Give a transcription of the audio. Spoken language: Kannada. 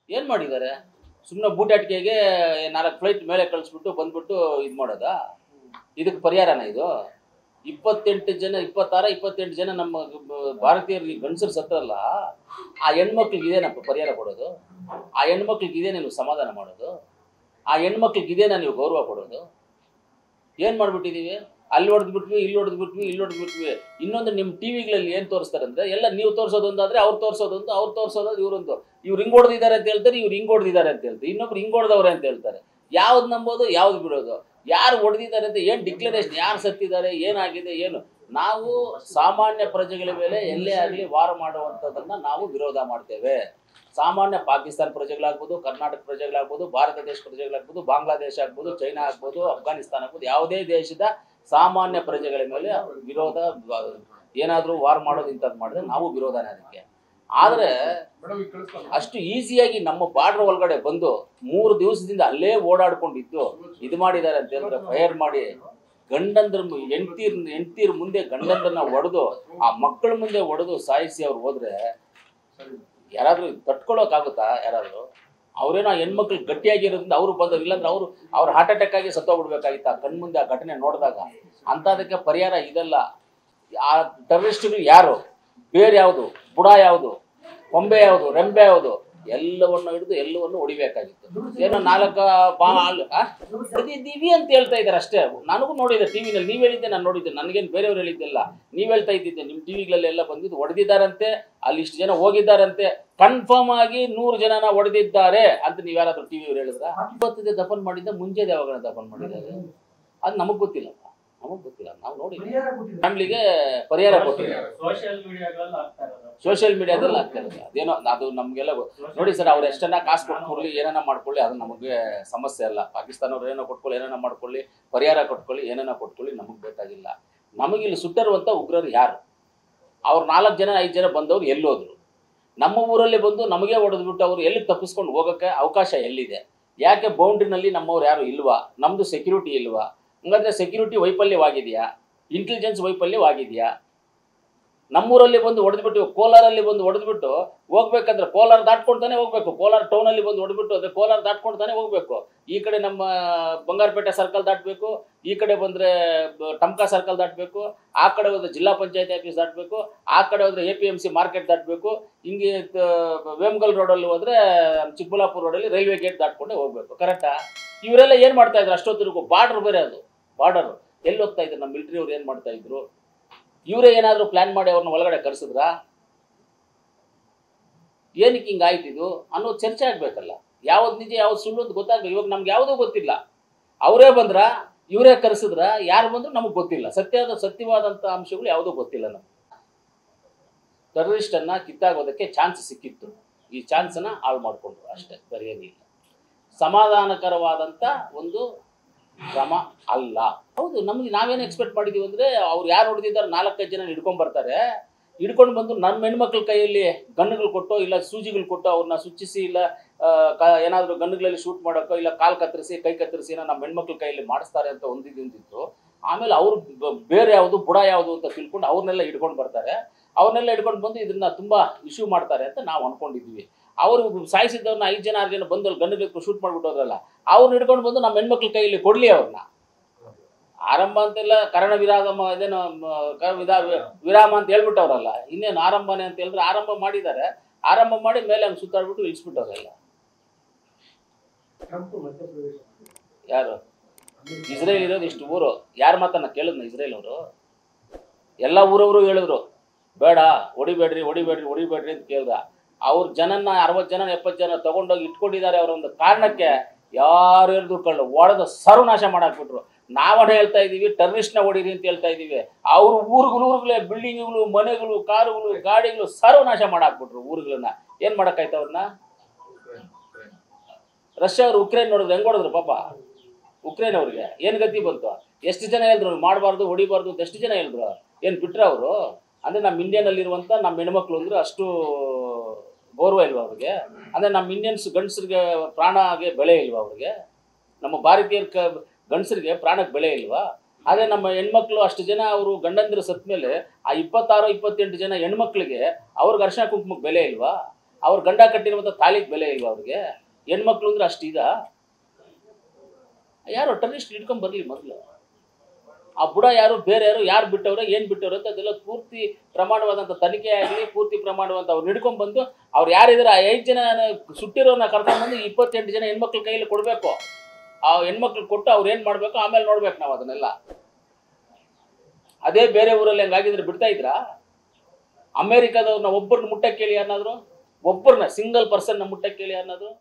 ಏನು ಮಾಡಿದ್ದಾರೆ? ಸುಮ್ಮನೆ ಬೂಟಾಟಿಕೆಗೆ 4 ಫ್ಲೈಟ್ ಮೇಲೆ ಕಳಿಸ್ಬಿಟ್ಟು ಬಂದ್ಬಿಟ್ಟು ಇದು ಮಾಡೋದಾ? ಇದಕ್ಕೆ ಪರಿಹಾರನ ಇದು? 28 ಜನ 28 ಜನ ನಮ್ಮ ಭಾರತೀಯರಿಗೆ ಗಂಡಸರು ಸತ್ತರಲ್ಲ, ಆ ಹೆಣ್ಮಕ್ಳಿಗೆ ಇದೇನಪ್ಪ ಪರಿಹಾರ ಕೊಡೋದು? ಆ ಹೆಣ್ಮಕ್ಳಿಗೆ ಇದೇನೇ ನೀವು ಸಮಾಧಾನ ಮಾಡೋದು? ಆ ಹೆಣ್ಮಕ್ಳಿಗೆ ಇದೇನಾ ನೀವು ಗೌರವ ಕೊಡೋದು? ಏನು ಮಾಡಿಬಿಟ್ಟಿದ್ದೀವಿ? ಅಲ್ಲಿ ಹೊಡೆದ್ಬಿಟ್ವಿ, ಇಲ್ಲಿ ಹೊಡೆದ್ಬಿಟ್ವಿ, ಇಲ್ಲಿ ಹೊಡೆದ್ಬಿಟ್ವಿ. ಇನ್ನೊಂದು ನಿಮ್ಮ ಟಿ ವಿಗಳಲ್ಲಿ ಏನು ತೋರಿಸ್ತಾರೆ ಅಂದರೆ, ಎಲ್ಲ ನೀವು ತೋರಿಸೋದೊಂದಾದರೆ ಅವ್ರು ತೋರಿಸೋದೊಂದು, ಅವ್ರು ತೋರಿಸೋದು ಇವರೊಂದು. ಇವ್ರು ಹಿಂಗೆ ಹೊಡೆದಿದ್ದಾರೆ ಅಂತ ಹೇಳ್ತಾರೆ, ಇವ್ರು ಹಿಂಗೆ ಹೊಡೆದಿದ್ದಾರೆ ಅಂತ ಹೇಳ್ತಾರೆ, ಇನ್ನೊಬ್ರು ಹಿಂಗೆ ಹೊಡೆದವ್ರೆ ಅಂತ ಹೇಳ್ತಾರೆ. ಯಾವ್ದು ನಂಬೋದು, ಯಾವ್ದು ಬಿಡೋದು? ಯಾರು ಹೊಡೆದಿದ್ದಾರೆ ಅಂತ ಏನು ಡಿಕ್ಲರೇಷನ್, ಯಾರು ಸತ್ತಿದ್ದಾರೆ, ಏನಾಗಿದೆ, ಏನು? ನಾವು ಸಾಮಾನ್ಯ ಪ್ರಜೆಗಳ ಮೇಲೆ ಎಲ್ಲೇ ಆಗಲಿ ವಾರ ಮಾಡುವಂಥದ್ದನ್ನು ನಾವು ವಿರೋಧ ಮಾಡ್ತೇವೆ. ಸಾಮಾನ್ಯ ಪಾಕಿಸ್ತಾನ ಪ್ರಜೆಗಳಾಗ್ಬೋದು, ಕರ್ನಾಟಕ ಪ್ರಜೆಗಳಾಗ್ಬೋದು, ಭಾರತ ದೇಶ ಪ್ರಜೆಗಳಾಗ್ಬೋದು, ಬಾಂಗ್ಲಾದೇಶ ಆಗ್ಬೋದು, ಚೈನಾ ಆಗ್ಬೋದು, ಅಫ್ಘಾನಿಸ್ತಾನ ಆಗ್ಬೋದು, ಯಾವುದೇ ದೇಶದ ಸಾಮಾನ್ಯ ಪ್ರಜೆಗಳ ಮೇಲೆ ವಿರೋಧ, ಏನಾದರೂ ವಾರ್ ಮಾಡೋದು ಇಂಥದ್ದು ಮಾಡಿದ್ರೆ ನಾವು ವಿರೋಧನೇ ಅದಕ್ಕೆ. ಆದರೆ ಅಷ್ಟು ಈಸಿಯಾಗಿ ನಮ್ಮ ಬಾರ್ಡರ್ ಒಳಗಡೆ ಬಂದು 3 ದಿವಸದಿಂದ ಅಲ್ಲೇ ಓಡಾಡ್ಕೊಂಡಿದ್ದು ಇದು ಮಾಡಿದ್ದಾರೆ ಅಂತ ಹೇಳಿದ್ರೆ, ಫೈರ್ ಮಾಡಿ ಗಂಡಂದ್ರ ಹೆಂಡ್ತೀರ್ ಮುಂದೆ ಗಂಡಂದ್ರನ್ನ ಹೊಡೆದು, ಆ ಮಕ್ಕಳ ಮುಂದೆ ಹೊಡೆದು ಸಾಯಿಸಿ ಅವ್ರು ಹೋದ್ರೆ ಯಾರಾದರೂ ತಟ್ಕೊಳ್ಳೋಕ್ಕಾಗುತ್ತಾ? ಯಾರಾದರೂ ಅವರೇನೋ ಹೆಣ್ಮಕ್ಳು ಗಟ್ಟಿಯಾಗಿರೋದ್ರಿಂದ ಅವರು ಬಂದವರು, ಇಲ್ಲಾಂದ್ರೆ ಅವ್ರು ಹಾರ್ಟ್ ಅಟ್ಯಾಕ್ ಆಗಿ ಸತ್ತೋಗ್ಬಿಡ್ಬೇಕಾಗಿತ್ತು ಆ ಕಣ್ಮುಂದೆ ಆ ಘಟನೆ ನೋಡಿದಾಗ. ಅಂಥದಕ್ಕೆ ಪರಿಹಾರ ಇದೆಲ್ಲ. ಆ ಟೆರರಿಸ್ಟ್ಗಳು ಯಾರು, ಬೇರೆ ಯಾವುದು, ಬುಡ ಯಾವುದು, ಕೊಂಬೆ ಯಾವುದು, ರೆಂಬೆ ಯಾವುದು, ಎಲ್ಲವನ್ನು ಹಿಡಿದು ಎಲ್ಲವನ್ನು ಹೊಡಿಬೇಕಾಗಿತ್ತು. ಏನೋ 4 ಹೊಡೆದಿದ್ದೀವಿ ಅಂತ ಹೇಳ್ತಾ ಇದ್ದಾರೆ ಅಷ್ಟೇ. ನನಗೂ ನೋಡಿದೆ ಟಿವಿನಲ್ಲಿ, ನೀವು ಹೇಳಿದ್ದೆ ನಾನು ನೋಡಿದ್ದೆ, ನನಗೇನು ಬೇರೆಯವ್ರು ಹೇಳಿದ್ದೆಲ್ಲ, ನೀವು ಹೇಳ್ತಾ ಇದ್ದಿದ್ದೆ. ನಿಮ್ಮ ಟಿವಿಗಳಲ್ಲೆಲ್ಲ ಬಂದಿದ್ದು ಹೊಡೆದಿದ್ದಾರಂತೆ, ಅಲ್ಲಿ ಇಷ್ಟು ಜನ ಹೋಗಿದ್ದಾರಂತೆ, ಕನ್ಫರ್ಮ್ ಆಗಿ 100 ಜನನ ಹೊಡೆದಿದ್ದಾರೆ ಅಂತ ನೀವು ಯಾರಾದರೂ ಟಿವಿಯವ್ರು ಹೇಳಿದ್ರ? 20 ದಫನ್ ಮಾಡಿದ್ದ, ಮುಂಚೆದು ಯಾವಾಗ ದಫನ್ ಮಾಡಿದ್ದಾರೆ ಅದು ನಮಗೆ ಗೊತ್ತಿಲ್ಲ. ನಾವು ನೋಡಿ ಫ್ಯಾಮಿಲಿಗೆ ಪರಿಹಾರ ಕೊಟ್ಟಿಲ್ಲ. ಸೋಷಿಯಲ್ ಮೀಡಿಯಾದಲ್ಲಿ ಆಗ್ತಾ ಇರೋದು ಅದೇನೋ, ಅದು ನಮಗೆಲ್ಲ ನೋಡಿ ಸರ್. ಅವ್ರು ಎಷ್ಟನ್ನ ಕಾಸು ಕೊಟ್ಕೊಳ್ಳಿ, ಏನೇನ ಮಾಡ್ಕೊಳ್ಳಿ, ಅದು ನಮಗೆ ಸಮಸ್ಯೆ ಅಲ್ಲ. ಪಾಕಿಸ್ತಾನವ್ರು ಏನೋ ಕೊಟ್ಕೊಳ್ಳಿ, ಏನೇನ ಮಾಡ್ಕೊಳ್ಳಿ, ಪರಿಹಾರ ಕೊಟ್ಕೊಳ್ಳಿ, ಏನೇನ ಕೊಟ್ಕೊಳ್ಳಿ, ನಮಗೆ ಬೇಕಾಗಿಲ್ಲ. ನಮಗಿಲ್ಲಿ ಸುಟ್ಟರುವಂಥ ಉಗ್ರರು ಯಾರು? ಅವ್ರು 4 ಜನ 5 ಜನ ಬಂದವರು ಎಲ್ಲೋದ್ರು? ನಮ್ಮ ಊರಲ್ಲಿ ಬಂದು ನಮಗೆ ಹೊಡೆದ್ಬಿಟ್ಟು ಅವ್ರು ಎಲ್ಲಿ ತಪ್ಪಿಸ್ಕೊಂಡು ಹೋಗೋಕ್ಕೆ ಅವಕಾಶ ಎಲ್ಲಿದೆ? ಯಾಕೆ ಬೌಂಡ್ರಿನಲ್ಲಿ ನಮ್ಮವ್ರು ಯಾರು ಇಲ್ವಾ? ನಮ್ಮದು ಸೆಕ್ಯೂರಿಟಿ ಇಲ್ವಾ? ಹಂಗಂದ್ರೆ ಸೆಕ್ಯೂರಿಟಿ ವೈಫಲ್ಯವಾಗಿದೆಯಾ? ಇಂಟೆಲಿಜೆನ್ಸ್ ವೈಫಲ್ಯವಾಗಿದೆಯಾ? ನಮ್ಮೂರಲ್ಲಿ ಬಂದು ಹೊಡೆದ್ಬಿಟ್ಟು, ಕೋಲಾರಲ್ಲಿ ಬಂದು ಹೊಡೆದ್ಬಿಟ್ಟು ಹೋಗ್ಬೇಕಂದ್ರೆ ಕೋಲಾರ ದಾಟ್ಕೊಳ್ತಾನೆ ಹೋಗ್ಬೇಕು. ಕೋಲಾರ ಟೌನಲ್ಲಿ ಬಂದು ಹೊಡೆದ್ಬಿಟ್ಟು ಅಂದರೆ ಕೋಲಾರ ದಾಟ್ಕೊಳ್ತಾನೆ ಹೋಗ್ಬೇಕು. ಈ ಕಡೆ ನಮ್ಮ ಬಂಗಾರಪೇಟೆ ಸರ್ಕಲ್ ದಾಟಬೇಕು, ಈ ಕಡೆ ಬಂದರೆ ಟಮ್ಕಾ ಸರ್ಕಲ್ ದಾಟಬೇಕು, ಆ ಕಡೆ ಹೋದ್ರೆ ಜಿಲ್ಲಾ ಪಂಚಾಯತಿ ಆಫೀಸ್ ದಾಟಬೇಕು, ಆ ಕಡೆ ಹೋದರೆ APMC ಮಾರ್ಕೆಟ್ ದಾಟಬೇಕು, ಹಿಂಗೆ ವೇಮಗಲ್ ರೋಡಲ್ಲಿ ಹೋದರೆ ಚಿಕ್ಕಬಳ್ಳಾಪುರ ರೋಡಲ್ಲಿ ರೈಲ್ವೆ ಗೇಟ್ ದಾಟ್ಕೊಂಡೆ ಹೋಗ್ಬೇಕು. ಕರೆಕ್ಟಾ? ಇವರೆಲ್ಲ ಏನು ಮಾಡ್ತಾ ಇದ್ರು ಅಷ್ಟೊತ್ತಿಗೂ? ಬಾರ್ಡರ್ ಬೇರೆ, ಅದು ಬಾರ್ಡರ್. ಎಲ್ಲಿ ಹೋಗ್ತಾ ಇದ್ರು ನಮ್ಮ ಮಿಲಿಟರಿ ಅವ್ರು? ಏನು ಮಾಡ್ತಾ ಇದ್ರು? ಇವರೇ ಏನಾದರೂ ಪ್ಲಾನ್ ಮಾಡಿ ಅವ್ರನ್ನ ಒಳಗಡೆ ಕರೆಸಿದ್ರಾ? ಏನಕ್ಕೆ ಹಿಂಗೆ ಆಯ್ತಿದು ಅನ್ನೋದು ಚರ್ಚೆ ಆಗಬೇಕಲ್ಲ. ಯಾವ್ದು ನಿಜ ಯಾವ್ದು ಸುಳ್ಳು ಅಂತ ಗೊತ್ತಾಗಬೇಕು. ಇವಾಗ ನಮ್ಗೆ ಯಾವುದೂ ಗೊತ್ತಿಲ್ಲ. ಅವರೇ ಬಂದ್ರ, ಇವರೇ ಕರೆಸಿದ್ರ, ಯಾರು ಬಂದ್ರು ನಮಗೆ ಗೊತ್ತಿಲ್ಲ. ಸತ್ಯವಾದಂಥ ಅಂಶಗಳು ಯಾವುದೂ ಗೊತ್ತಿಲ್ಲ ನಮ್ಗೆ. ಟೆರರಿಸ್ಟನ್ನು ಕಿತ್ತಾಗೋದಕ್ಕೆ ಚಾನ್ಸ್ ಸಿಕ್ಕಿತ್ತು, ಈ ಚಾನ್ಸನ್ನು ಹಾಳು ಮಾಡಿಕೊಂಡ್ರು ಅಷ್ಟೇ, ಬೇರೇನಿಲ್ಲ. ಸಮಾಧಾನಕರವಾದಂಥ ಒಂದು ಕ್ರಮ ಅಲ್ಲ. ಹೌದು, ನಮ್ಗೆ ನಾವೇನು ಎಕ್ಸ್ಪೆಕ್ಟ್ ಮಾಡಿದ್ದೀವಿ ಅಂದರೆ, ಅವ್ರು ಯಾರು ಹೊಡೆದಿದ್ದಾರೆ 4-5 ಜನ ಹಿಡ್ಕೊಂಡ್ಬರ್ತಾರೆ, ಹಿಡ್ಕೊಂಡು ಬಂದು ನಮ್ಮ ಹೆಣ್ಮಕ್ಳ ಕೈಯಲ್ಲಿ ಗನ್ನುಗಳು ಕೊಟ್ಟು, ಇಲ್ಲ ಸೂಜಿಗಳು ಕೊಟ್ಟು ಅವ್ರನ್ನ ಸುಚ್ಚಿಸಿ, ಇಲ್ಲ ಏನಾದರೂ ಗನ್ನುಗಳಲ್ಲಿ ಶೂಟ್ ಮಾಡೋಕ್ಕೋ, ಇಲ್ಲ ಕಾಲು ಕತ್ತರಿಸಿ ಕೈ ಕತ್ತರಿಸಿ ಏನೋ ನಮ್ಮ ಹೆಣ್ಮಕ್ಳ ಕೈಯಲ್ಲಿ ಮಾಡಿಸ್ತಾರೆ ಅಂತ ಒಂದಿದ್ದು. ಆಮೇಲೆ ಅವ್ರು ಬೇರೆ ಯಾವುದು ಬುಡ ಯಾವುದು ಅಂತ ತಿಳ್ಕೊಂಡು ಅವ್ರನ್ನೆಲ್ಲ ಹಿಡ್ಕೊಂಡು ಬರ್ತಾರೆ. ಅವ್ರನ್ನೆಲ್ಲ ಹಿಡ್ಕೊಂಡು ಬಂದು ಇದನ್ನ ತುಂಬ ಇಶ್ಯೂ ಮಾಡ್ತಾರೆ ಅಂತ ನಾವು ಅಂದ್ಕೊಂಡಿದ್ವಿ. ಅವರು ಸಾಯಿಸಿದ್ದವ್ರನ್ನ 5 ಜನ 6 ಜನ ಬಂದು ಅಲ್ಲಿ ಗನ್ನುಗಳು ಶೂಟ್ ಮಾಡಿಬಿಟ್ಟೋದ್ರಲ್ಲ, ಅವ್ರನ್ನ ಹಿಡ್ಕೊಂಡು ಬಂದು ನಮ್ಮ ಹೆಣ್ಮಕ್ಳ ಕೈಯಲ್ಲಿ ಕೊಡಲಿ ಅವ್ರನ್ನ. ಆರಂಭ ಅಂತೆಲ್ಲ ಕರ್ಣ ವಿರಾಮ, ಇದೇನು ವಿರಾಮ ಅಂತ ಹೇಳ್ಬಿಟ್ಟವ್ರಲ್ಲ, ಇನ್ನೇನು ಆರಂಭನೇ ಅಂತ ಹೇಳಿದ್ರೆ ಆರಂಭ ಮಾಡಿದ್ದಾರೆ. ಆರಂಭ ಮಾಡಿ ಮೇಲೆ ಹಂಗೆ ಸುತ್ತಾಡ್ಬಿಟ್ಟು ಇಳಿಸ್ಬಿಟ್ಟವ್ರಲ್ಲ. ಯಾರು? ಇಸ್ರೇಲ್ ಇರೋದು ಇಷ್ಟು ಊರು. ಯಾರ ಮಾತನ್ನ ಕೇಳಿದ್ನ ಇಸ್ರೇಲ್ ಅವರು? ಎಲ್ಲ ಊರವರು ಹೇಳಿದ್ರು ಬೇಡ, ಹೊಡಿಬೇಡ್ರಿ ಅಂತ ಕೇಳ್ದ. ಅವ್ರ ಜನನ 60 ಜನ 70 ಜನ ತಗೊಂಡೋಗಿ ಇಟ್ಕೊಂಡಿದ್ದಾರೆ. ಅವರ ಒಂದು ಕಾರಣಕ್ಕೆ ಯಾರು ಹೇಳಿದ್ರು ಕಳ್ಳು ಹೊಡೆದು ಸರ್ವನಾಶ ಮಾಡಾಕ್ಬಿಟ್ರು. ನಾವೇ ಹೇಳ್ತಾ ಇದ್ದೀವಿ ಟೆರರಿಸ್ಟ್ನ ಹೊಡೀರಿ ಅಂತ ಹೇಳ್ತಾ ಇದ್ದೀವಿ. ಅವ್ರ ಊರುಗಳೇ ಬಿಲ್ಡಿಂಗ್ಗಳು, ಮನೆಗಳು, ಕಾರುಗಳು, ಗಾಡಿಗಳು ಸರ್ವನಾಶ ಮಾಡಾಕ್ಬಿಟ್ರು ಊರುಗಳನ್ನ. ಏನು ಮಾಡೋಕ್ಕಾಯ್ತು ಅವ್ರನ್ನ? ರಷ್ಯಾ ಅವರು ಉಕ್ರೇನ್ ನೋಡಿದ್ರು ಹೆಂಗೆ ಹೊಡೆದ್ರು ಪಾಪ. ಉಕ್ರೇನ್ ಅವ್ರಿಗೆ ಏನು ಗತಿ ಬಂತು? ಎಷ್ಟು ಜನ ಹೇಳಿದ್ರು ಮಾಡಬಾರ್ದು, ಹೊಡಿಬಾರ್ದು ಅಂತ? ಎಷ್ಟು ಜನ ಹೇಳಿದ್ರು? ಏನು ಬಿಟ್ರೆ ಅವರು? ಅಂದರೆ ನಮ್ಮ ಇಂಡಿಯನ್ನಲ್ಲಿರುವಂಥ ನಮ್ಮ ಹೆಣ್ಮಕ್ಳು ಅಂದರೆ ಅಷ್ಟು ಗೌರವ ಇಲ್ವಾ ಅವ್ರಿಗೆ? ಅಂದರೆ ನಮ್ಮ ಇಂಡಿಯನ್ಸ್ ಗಂಡಸರಿಗೆ ಪ್ರಾಣಗೆ ಬೆಲೆ ಇಲ್ವಾ ಅವ್ರಿಗೆ? ನಮ್ಮ ಭಾರತೀಯರ ಗಂಡಸರಿಗೆ ಪ್ರಾಣಕ್ಕೆ ಬೆಲೆ ಇಲ್ವಾ? ಆದರೆ ನಮ್ಮ ಹೆಣ್ಮಕ್ಳು ಅಷ್ಟು ಜನ ಅವರು ಗಂಡಂದಿರು ಸತ್ತ ಮೇಲೆ ಆ 26-28 ಜನ ಹೆಣ್ಮಕ್ಳಿಗೆ ಅವ್ರಿಗೆ ಅರ್ಶಿನ ಕುಂಕುಮಕ್ಕೆ ಬೆಲೆ ಇಲ್ವಾ? ಅವ್ರ ಗಂಡ ಕಟ್ಟಿರುವಂಥ ತಾಳಿಗೆ ಬೆಲೆ ಇಲ್ವಾ ಅವ್ರಿಗೆ? ಹೆಣ್ಮಕ್ಳು ಅಂದ್ರೆ ಅಷ್ಟು ಈಗ ಯಾರು ಟೆರರಿಸ್ಟ್ ಹಿಡ್ಕೊಂಡ್ ಬರ್ಲಿ ಮೊದಲು. ಆ ಬುಡ ಯಾರು, ಬೇರೆ ಯಾರು ಬಿಟ್ಟವ್ರೆ, ಏನು ಬಿಟ್ಟವ್ರೆ ಅಂತ ಅದೆಲ್ಲ ಪೂರ್ತಿ ಪ್ರಮಾಣವಾದಂಥ ತನಿಖೆ ಆಗಲಿ, ಪೂರ್ತಿ ಪ್ರಮಾಣವಾದಂಥ ಅವ್ರು ಹಿಡ್ಕೊಂಡ್ ಬಂದು ಅವ್ರು ಯಾರಿದ್ದಾರೆ ಆ 5 ಜನ ಸುಟ್ಟಿರೋನ್ನ ಕರ್ಕೊಂಡ್ಬಂದು 28 ಜನ ಹೆಣ್ಮಕ್ಳ ಕೈಯಲ್ಲಿ ಕೊಡಬೇಕು. ಆ ಹೆಣ್ಮಕ್ಳು ಕೊಟ್ಟು ಅವ್ರು ಏನು ಮಾಡಬೇಕು ಆಮೇಲೆ ನೋಡ್ಬೇಕು ನಾವು ಅದನ್ನೆಲ್ಲ. ಅದೇ ಬೇರೆ ಊರಲ್ಲಿ ಹಂಗಾಗಿದ್ರೆ ಬಿಡ್ತಾ ಇದ್ರಾ? ಅಮೇರಿಕಾದವ್ರನ್ನ ಒಬ್ಬರನ್ನ ಮುಟ್ಟಕ್ಕೆ ಕೇಳಿ ಯಾರನ್ನಾದ್ರು, ಒಬ್ಬರನ್ನ ಸಿಂಗಲ್ ಪರ್ಸನ್ನ ಮುಟ್ಟಕ್ಕೆ ಕೇಳಿ ಯಾರನ್ನಾದ್ರು.